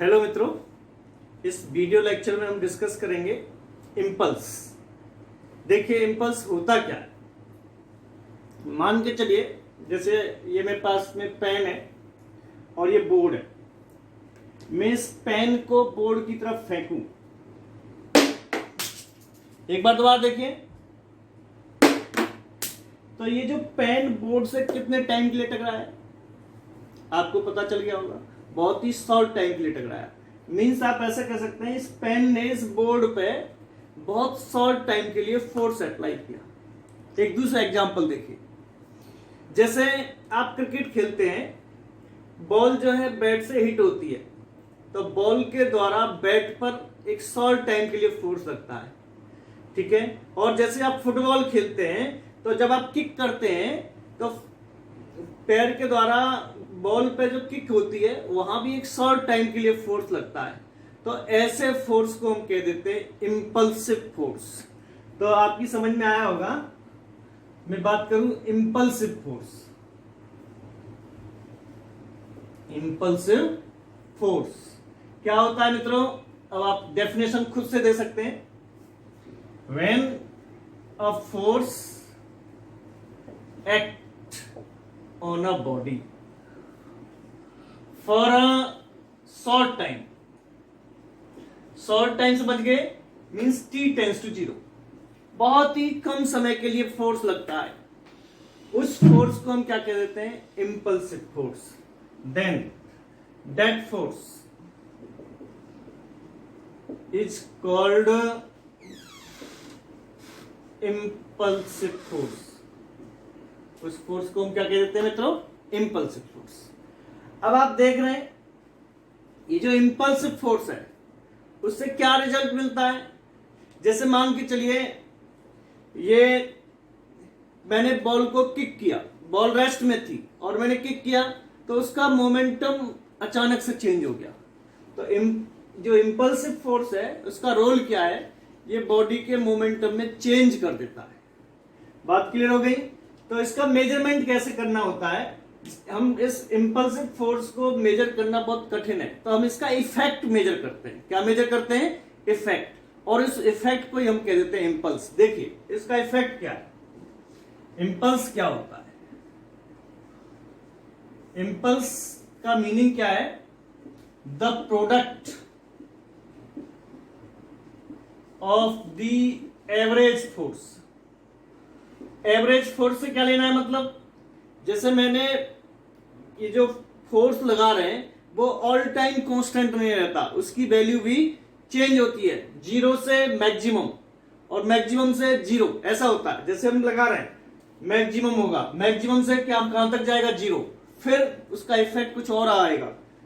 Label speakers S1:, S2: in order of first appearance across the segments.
S1: Hello मित्रों, इस video lecture में हम डिस्कस करेंगे इम्पल्स। देखिए इम्पल्स होता क्या है। मान के चलिए जैसे ये मेरे पास में पेन है और ये बोर्ड है। मैं इस पेन को बोर्ड की तरफ फेंकूं, एक बार दोबारा देखिए तो ये जो पेन बोर्ड से कितने टाइम के लिए टकराया है आपको पता चल गया होगा। बहुत ही शॉर्ट टाइम के लिए टकराया। मीन्स आप ऐसा कह सकते हैं इस पेन ने इस बोर्ड पे बहुत शॉर्ट टाइम के लिए फोर्स अप्लाई किया। एक दूसरा एग्जांपल देखिए, जैसे आप क्रिकेट खेलते हैं, बॉल जो है बैट से हिट होती है तो बॉल के द्वारा बैट पर एक शॉर्ट टाइम के लिए फोर्स लगता है, ठीक है। और जैसे आप फुटबॉल खेलते हैं तो जब आप किक करते हैं तो पैर के द्वारा बॉल पे जो किक होती है वहां भी एक शॉर्ट टाइम के लिए फोर्स लगता है। तो ऐसे फोर्स को हम कह देते हैं इम्पल्सिव फोर्स। तो आपकी समझ में आया होगा मैं बात करूं इम्पल्सिव फोर्स। इम्पल्सिव फोर्स क्या होता है मित्रों, अब आप डेफिनेशन खुद से दे सकते हैं। When a force act on a body for a short time, short time समझ गए, मीन्स t टेंस टू 0, बहुत ही कम समय के लिए फोर्स लगता है। उस फोर्स को हम क्या कह देते हैं, impulsive force. Then that force is called impulsive force. उस फोर्स को हम क्या कह देते हैं मित्रों, इम्पल्सिव फोर्स। अब आप देख रहे हैं ये जो इम्पल्सिव फोर्स है उससे क्या रिजल्ट मिलता है। जैसे मान के चलिए ये मैंने बॉल को किक किया, बॉल रेस्ट में थी और मैंने किक किया तो उसका मोमेंटम अचानक से चेंज हो गया। तो जो इम्पल्सिव फोर्स है उसका रोल क्या है, ये बॉडी के मोमेंटम में चेंज कर देता है। बात क्लियर हो गई। तो इसका मेजरमेंट कैसे करना होता है, हम इस इम्पल्सिव फोर्स को मेजर करना बहुत कठिन है तो हम इसका इफेक्ट मेजर करते हैं। क्या मेजर करते हैं, इफेक्ट। और इस इफेक्ट को ही हम कह देते हैं इम्पल्स। देखिए इसका इफेक्ट क्या है, इम्पल्स क्या होता है। इम्पल्स का मीनिंग क्या है, the product of the average force. Average force से क्या लेना है, मतलब जैसे मैंने ये जो फोर्स लगा रहे हैं वो ऑल टाइम कांस्टेंट नहीं रहता, उसकी वैल्यू भी चेंज होती है। 0 से मैक्सिमम और मैक्सिमम से 0 ऐसा होता है। जैसे हम लगा रहे हैं मैक्सिमम होगा, मैक्सिमम से क्या कहां तक जाएगा, 0, फिर उसका इफेक्ट कुछ और आएगा।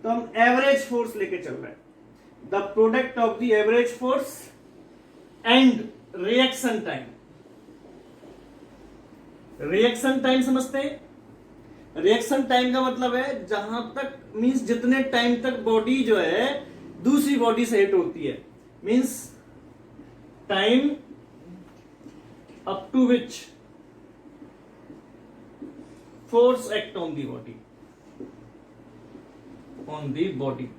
S1: तो हम एवरेज फोर्स लेके चल रहे हैं। The product of the average force and reaction time. Reaction time समझते हैं। रिएक्शन टाइम का मतलब है जहां तक, मींस जितने टाइम तक बॉडी जो है दूसरी बॉडी से हिट होती है, means time up to which force act on the body, on the body.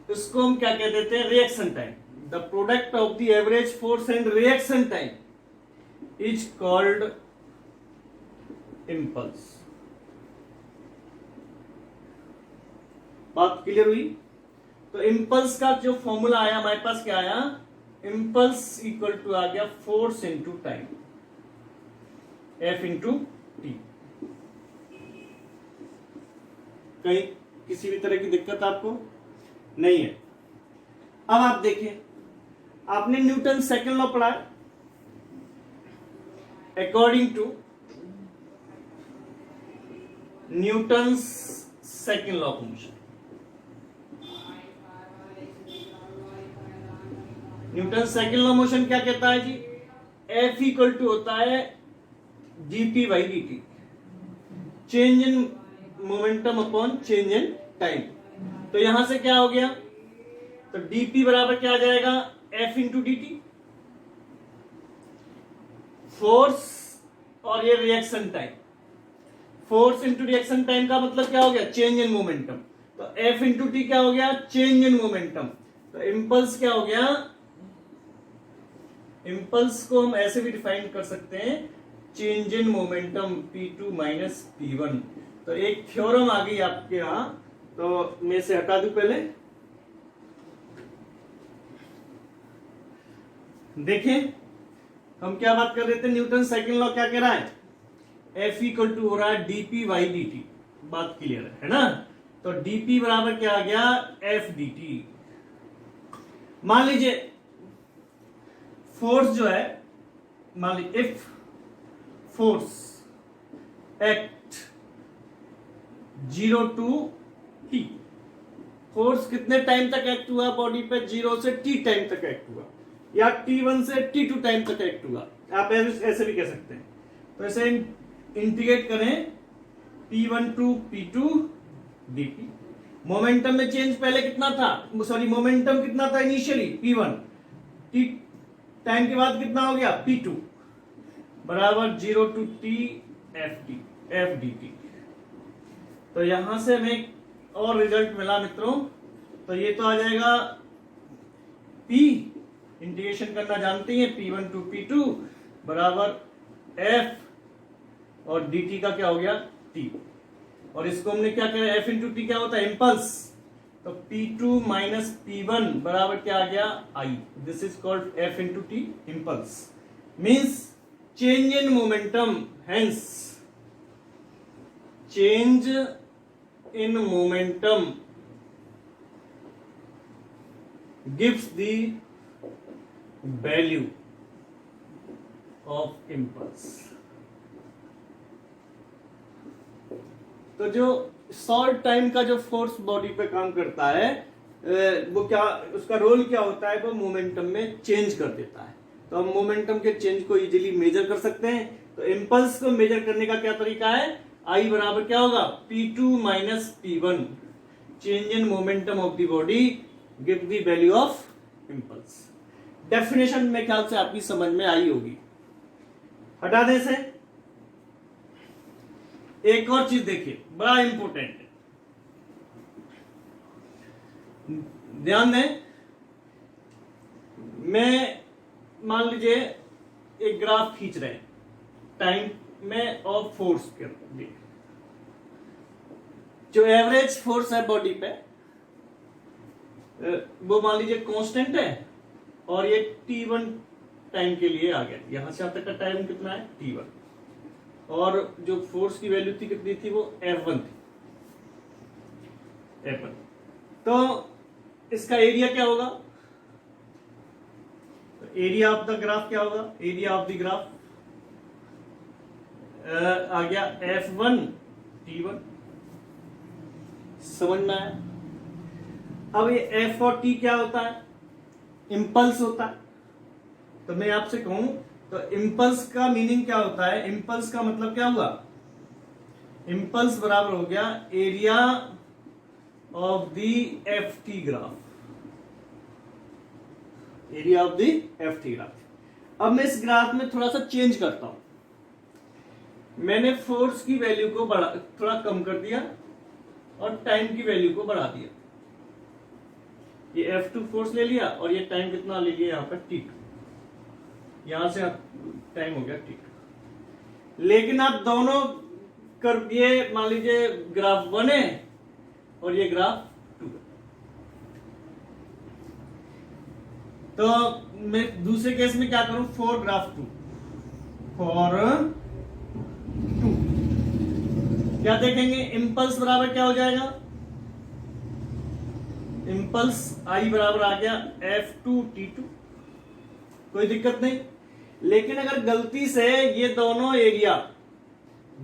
S1: इसको हम क्या कह देते हैं, reaction time. The product of the average force and reaction time is called impulse. बात क्लियर हुई। तो इम्पल्स का जो फॉर्मूला आया हमारे पास क्या आया, इम्पल्स इक्वल टू आ गया force into time, F into T. कहीं किसी भी तरह की दिक्कत आपको नहीं है। अब आप देखिए, आपने न्यूटन सेकंड लॉ पढ़ा है। According to Newton's second law of motion, Newton second law motion क्या कहता है जी, F इक्वल टू होता है dp by dt, change in momentum upon change in time. तो यहां से क्या हो गया, तो dp बराबर क्या आ जाएगा, F into D T, force और ये reaction time. Force into reaction time का मतलब क्या हो गया, चेंज इन मोमेंटम। तो एफ इंटू टी क्या हो गया, चेंज इन मोमेंटम। तो इम्पल्स क्या हो गया, इम्पल्स को हम ऐसे भी डिफाइन कर सकते हैं, change in momentum P2 minus P1। तो एक थ्योरम आ गई आपके यहां, तो मैं से हटा दूं पहले। देखें हम क्या बात कर रहे थे, न्यूटन सेकंड लॉ क्या कह रहा है, F इक्वल टू हो रहा है dp बाई dt। बात क्लियर है ना। तो dp बराबर क्या आ गया, F dt। मान लीजिए फोर्स जो है, मान लीजिए if force act 0 to t, force कितने टाइम तक एक्ट हुआ बॉडी पे, 0 से t टाइम तक एक्ट हुआ, या t1 से t2 टाइम तक एक्ट हुआ, आप ऐसे भी कह सकते हैं। तो ऐसे इंटीग्रेट करें P1 to P2 dt। Momentum में चेंज पहले कितना था, सॉरी मोमेंटम कितना था इनिशियली P1, t टाइम के बाद कितना हो गया P2, बराबर 0 टू t f dt। तो यहां से हमें और रिजल्ट मिला मित्रों। तो ये तो आ जाएगा P, इंटीग्रेशन करना जानते हैं, P1 टू P2 बराबर F और dt का क्या हो गया T। और इसको हमने क्या करा, F इंटू टी क्या होता है, इम्पल्स। तो P2 माइनस P1 बराबर क्या आ गया I। This is called F into T, impulse means change in momentum, hence change in momentum gives the value of impulse. तो जो शॉर्ट टाइम का जो फोर्स बॉडी पे काम करता है, वो क्या, उसका रोल क्या होता है, वो मोमेंटम में चेंज कर देता है। तो हम मोमेंटम के चेंज को इजीली मेजर कर सकते हैं। तो इम्पल्स को मेजर करने का क्या तरीका है, I बराबर क्या होगा P2 minus P1, change in momentum of the body give the value of impulse. Definition में ख्याल से आपकी समझ में आई होगी। हटा दें से। एक और चीज देखिए, बड़ा इंपॉर्टेंट है, ध्यान दें। मैं मान लीजिए एक ग्राफ खींच रहे हैं टाइम में और फोर्स के लिए। जो एवरेज फोर्स है बॉडी पे वो मान लीजिए कांस्टेंट है, और ये T1 टाइम के लिए आ गया, यहां से यहां तक का टाइम कितना है T1, और जो फोर्स की वैल्यू थी कितनी थी, वो F1 थी, F1। तो इसका एरिया क्या होगा, एरिया ऑफ द ग्राफ क्या होगा, एरिया ऑफ द ग्राफ आ गया F1 T1। समझ में आया। अब ये F और T क्या होता है, इंपल्स होता है। तो मैं आपसे कहूं तो इंपल्स का मीनिंग क्या होता है, इंपल्स का मतलब क्या हुआ, इंपल्स बराबर हो गया area of the FT graph, area of the FT graph. अब मैं इस ग्राफ में थोड़ा सा चेंज करता हूं। मैंने फोर्स की वैल्यू को थोड़ा कम कर दिया और टाइम की वैल्यू को बढ़ा दिया। ये F2 फोर्स ले लिया और ये टाइम कितना ले लिया यहां पर T2, यहां से टाइम हो गया T2। लेकिन आप दोनों कर, ये मान लीजिए ग्राफ 1 है और ये ग्राफ 2 है। तो मैं दूसरे केस में क्या करूं, फॉर ग्राफ 2, फॉर 2 क्या देखेंगे, इंपल्स बराबर क्या हो जाएगा, इंपल्स I बराबर आ गया F2 T2, कोई दिक्कत नहीं। लेकिन अगर गलती से ये दोनों एरिया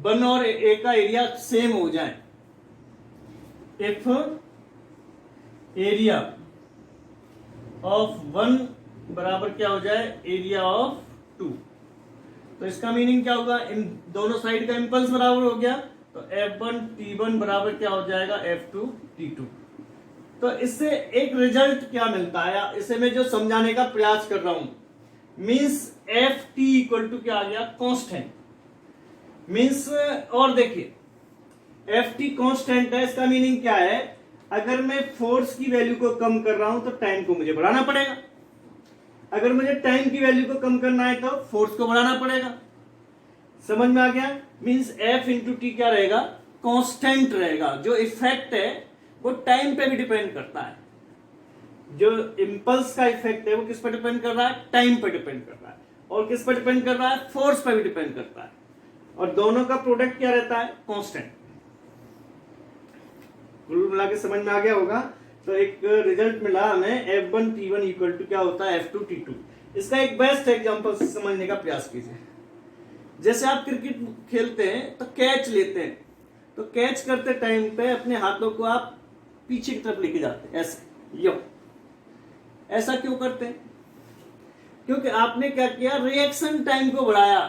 S1: 1 और A का एरिया सेम हो जाए, इफ एरिया ऑफ 1 बराबर क्या हो जाए एरिया ऑफ 2, तो इसका मीनिंग क्या होगा, इन दोनों साइड का इंपल्स बराबर हो गया, तो F1 T1 बराबर क्या हो जाएगा F2 T2। तो इससे एक रिजल्ट क्या मिलता है, इसे मैं जो समझाने का प्रयास कर रहा हूं, मींस Ft इक्वल टू क्या आ गया, कांस्टेंट। मींस और देखिए Ft कांस्टेंट है, इसका मीनिंग क्या है, अगर मैं फोर्स की वैल्यू को कम कर रहा हूं तो टाइम को मुझे बढ़ाना पड़ेगा। अगर मुझे टाइम की वैल्यू को कम करना है तो फोर्स को बढ़ाना पड़ेगा। समझ में आ गया? मींस F इंटू टी क्या रहेगा? कांस्टेंट रहेगा। जो इफेक्ट है वो टाइम पे भी डिपेंड करता है। जो इंपल्स का इफेक्ट है वो किस पर डिपेंड कर रहा है? टाइम पर डिपेंड कर रहा है। और किस पर डिपेंड कर रहा है? फोर्स पर भी डिपेंड करता है। और दोनों का प्रोडक्ट क्या रहता है? कांस्टेंट। कुल मिला के समझ में आ गया होगा। तो एक रिजल्ट मिला हमें F1 T1 इक्वल टू क्या होता है? F2 T2। इसका एक बेस्ट एग्जांपल से समझने का प्रयास कीजिए। जैसे आप क्रिकेट खेलते हैं तो कैच लेते हैं, तो कैच करते टाइम पे अपने हाथों को आप पीछे की तरफ लेके जाते हैं, ऐसे यो। ऐसा क्यों करते हैं? क्योंकि आपने क्या किया? रिएक्शन टाइम को बढ़ाया।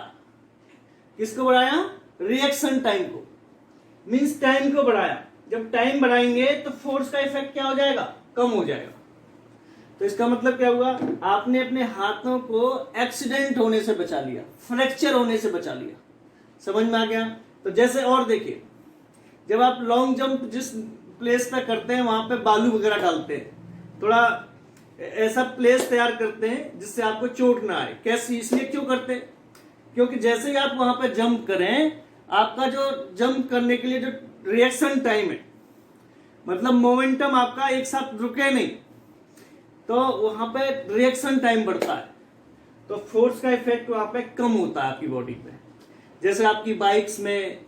S1: किसको बढ़ाया? रिएक्शन टाइम को, मींस टाइम को बढ़ाया। जब टाइम बढ़ाएंगे तो फोर्स का इफेक्ट क्या हो जाएगा? कम हो जाएगा। तो इसका मतलब क्या हुआ? आपने अपने हाथों को एक्सीडेंट होने से बचा लिया, फ्रैक्चर होने से बचा लिया। समझ में आ गया? तो जैसे और देखिए, जब आप लॉन्ग जंप जिस प्लेस पे करते हैं वहां पे बालू वगैरह डालते हैं, थोड़ा ऐसा प्लेस तैयार करते हैं जिससे आपको चोट ना आए। कैसे? इसलिए क्यों करते हैं? क्योंकि जैसे ही आप वहां पे जंप करें, आपका जो जंप करने के लिए जो रिएक्शन टाइम है, मतलब मोमेंटम आपका एक साथ रुके नहीं, तो वहां पे रिएक्शन टाइम बढ़ता है, तो फोर्स का इफेक्ट वहां पे कम होता है आपकी बॉडी पे। जैसे आपकी बाइक्स में,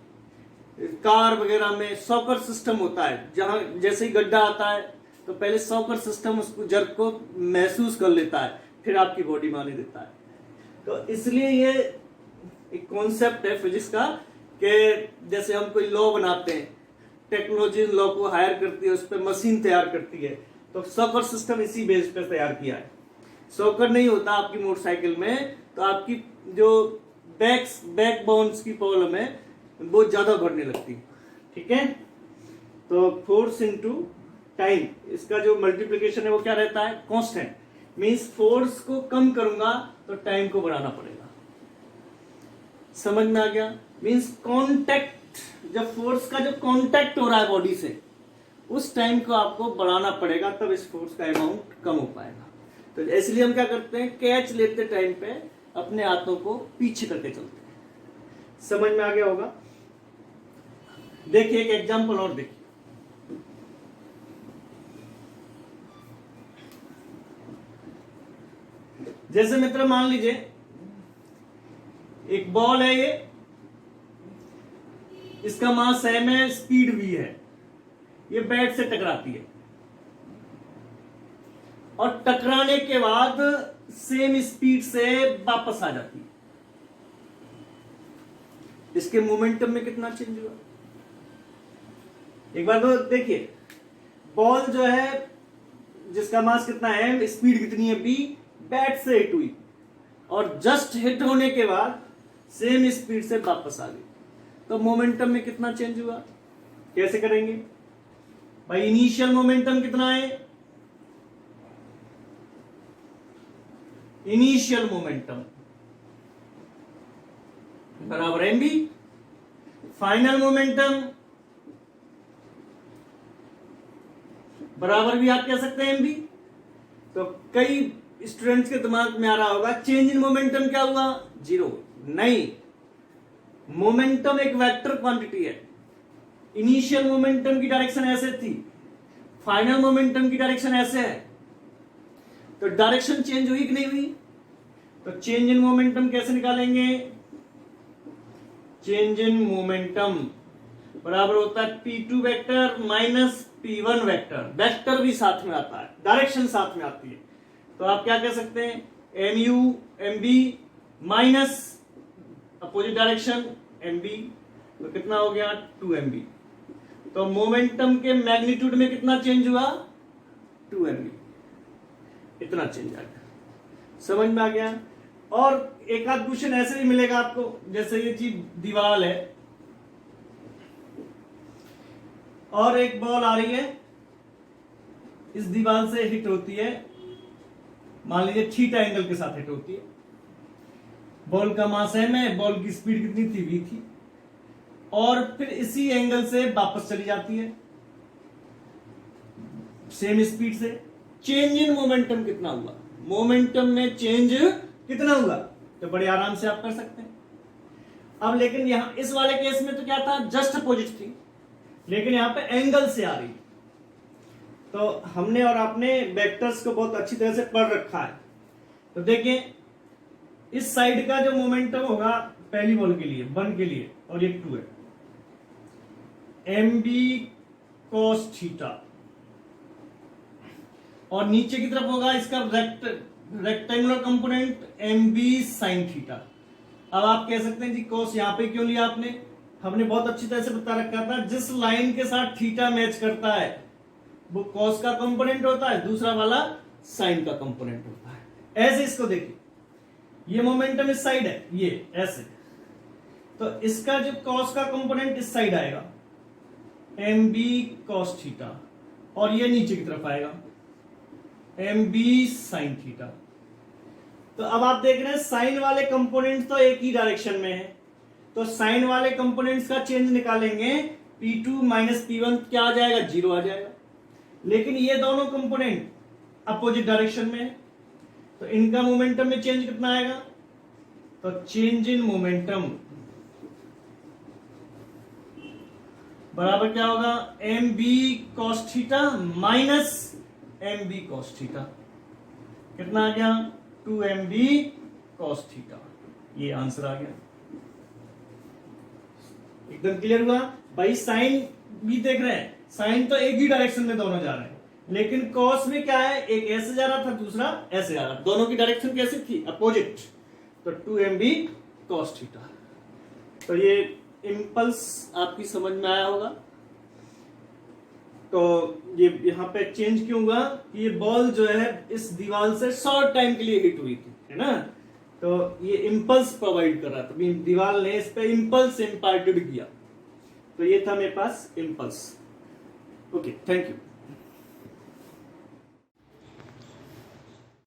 S1: कार वगैरह में सॉकर सिस्टम होता है, जहां जैसे ही गड्ढा आता है तो पहले सॉकर सिस्टम उसको जर्क को महसूस कर लेता है, फिर आपकी बॉडी में आने देता है। तो इसलिए ये एक कॉन्सेप्ट है फिजिक्स का कि जैसे हम कोई लॉ बनाते हैं, टेक्नोलॉजी लॉ को हायर करती है, उस पर मशीन तैयार करती है, तो सॉकर सिस्टम इसी बेस पर तैयार किया है। सॉकर नहीं होता आपकी मोटरसाइकिल में तो आपकी जो बैक बोन्स की प्रॉब्लम है वो ज्यादा बढ़ने लगती है। ठीक है? तो फोर्स इनटू टाइम, इसका जो मल्टीप्लिकेशन है वो क्या रहता है? कांस्टेंट। मींस फोर्स को कम करूंगा तो टाइम को बढ़ाना पड़ेगा। समझ में आ गया? मींस कांटेक्ट, जब फोर्स का जो कांटेक्ट हो रहा है बॉडी से, उस टाइम को आपको बढ़ाना पड़ेगा, तब इस फोर्स का अमाउंट कम हो पाएगा। तो इसलिए हम क्या करते हैं? कैच लेते टाइम पे अपने हाथों को पीछे करके चलते हैं। समझ में आ गया होगा? देखिए एक एग्जांपल और देखिए। जैसे मित्र मान लीजिए एक बॉल है, ये इसका मास m है, स्पीड v है, ये बैट से टकराती है और टकराने के बाद सेम स्पीड से वापस आ जाती है। इसके मोमेंटम में कितना चेंज हुआ? एक बार तो देखिए, बॉल जो है जिसका मास कितना है, स्पीड कितनी है b, बैट से हिट हुई और जस्ट हिट होने के बाद सेम स्पीड से वापस आ गई, तो मोमेंटम में कितना चेंज हुआ? कैसे करेंगे भाई? इनिशियल मोमेंटम कितना है? इनिशियल मोमेंटम बराबर mv, फाइनल मोमेंटम बराबर भी आप कह सकते हैं mv। तो कई स्टूडेंट्स के दिमाग में आ रहा होगा चेंज इन मोमेंटम क्या हुआ? जीरो। नहीं, मोमेंटम एक वेक्टर क्वांटिटी है। इनिशियल मोमेंटम की डायरेक्शन ऐसे थी, फाइनल मोमेंटम की डायरेक्शन ऐसे है, तो डायरेक्शन चेंज हुई कि नहीं हुई? तो चेंज इन मोमेंटम कैसे निकालेंगे? चेंज इन मोमेंटम बराबर होता है p2 vector minus p1 vector. Vector भी साथ में आता है, डायरेक्शन साथ में आती है, तो आप क्या कह सकते हैं? mu mb minus opposite direction mb, तो कितना हो गया? 2mb। तो मोमेंटम के मैग्नीट्यूड में कितना चेंज हुआ? 2mb, इतना चेंज आ गया। समझ में आ गया? और एक आध क्वेश्चन ऐसे भी मिलेगा आपको, जैसे ये चीज दीवार है और एक बॉल आ रही है, इस दीवार से हिट होती है, मान लीजिए थीटा एंगल के साथ हिट होती है। बॉल का मास m है, बॉल की स्पीड कितनी थी? v थी, और फिर इसी एंगल से वापस चली जाती है। सेम स्पीड से। चेंज इन मोमेंटम कितना हुआ, मोमेंटम में चेंज कितना हुआ, तो बड़े आराम से आप कर सकते हैं। अब लेकिन यहां इस वाले केस में तो क्या था, जस्ट अपोजिट थी, लेकिन यहां पे एंगल से आ रही। तो हमने और आपने वेक्टर्स को बहुत अच्छी तरह से पढ़ रखा है। तो देखिए इस साइड का जो मोमेंटम होगा पहली बॉल के लिए 1 के लिए, और ये 2 है, एम बी कॉस थीटा, और नीचे की तरफ होगा इसका rectangular component m b sine theta. अब आप कह सकते हैं जी कॉस यहां पे क्यों लिया आपने, हमने बहुत अच्छी तरह से बता रखा था जिस लाइन के साथ थीटा मैच करता है वो कॉस का कंपोनेंट होता है, दूसरा वाला साइन का कंपोनेंट होता है। ऐसे इसको देखिए, ये मोमेंटम इस साइड है, ये ऐसे, तो इसका जो कॉस का कंपोनेंट इस साइड आएगा एम बी कॉस थीटा, और ये नीचे की तरफ आएगा एम बी साइन थीटा। तो अब आप देख रहे हैं साइन वाले कंपोनेंट्स तो एक ही डायरेक्शन में है, तो साइन वाले कंपोनेंट्स का चेंज निकालेंगे P2 माइनस P1 क्या आ जाएगा, 0 आ जाएगा। लेकिन ये दोनों कंपोनेंट अपोजिट डायरेक्शन में है, तो इनका मोमेंटम में चेंज कितना आएगा, तो चेंज इन मोमेंटम बराबर क्या होगा, m b cos theta minus m b cos theta, कितना आ गया 2 एम बी कॉस थीटा। ये आंसर आ गया, एकदम क्लियर हुआ भाई। साइन भी देख रहे हैं, साइन तो एक ही डायरेक्शन में दोनों जा रहे हैं, लेकिन कॉस में क्या है, एक ऐसे जा रहा था दूसरा ऐसे जा रहा था, दोनों की डायरेक्शन कैसी थी, अपोजिट, तो 2 एम बी कॉस थीटा। तो ये इम्पल्स आपकी समझ में आया होगा। तो ये यहाँ पे चेंज क्यों हुआ, ये बॉल जो है इस दीवार से शॉर्ट टाइम के लिए हिट हुई थी, है ना, तो ये इम्पल्स प्रोवाइड कर रहा था, दीवार ने इस पे इम्पल्स इम्पार्टेड किया, तो ये था मेरे पास इम्पल्स। Okay, thank you.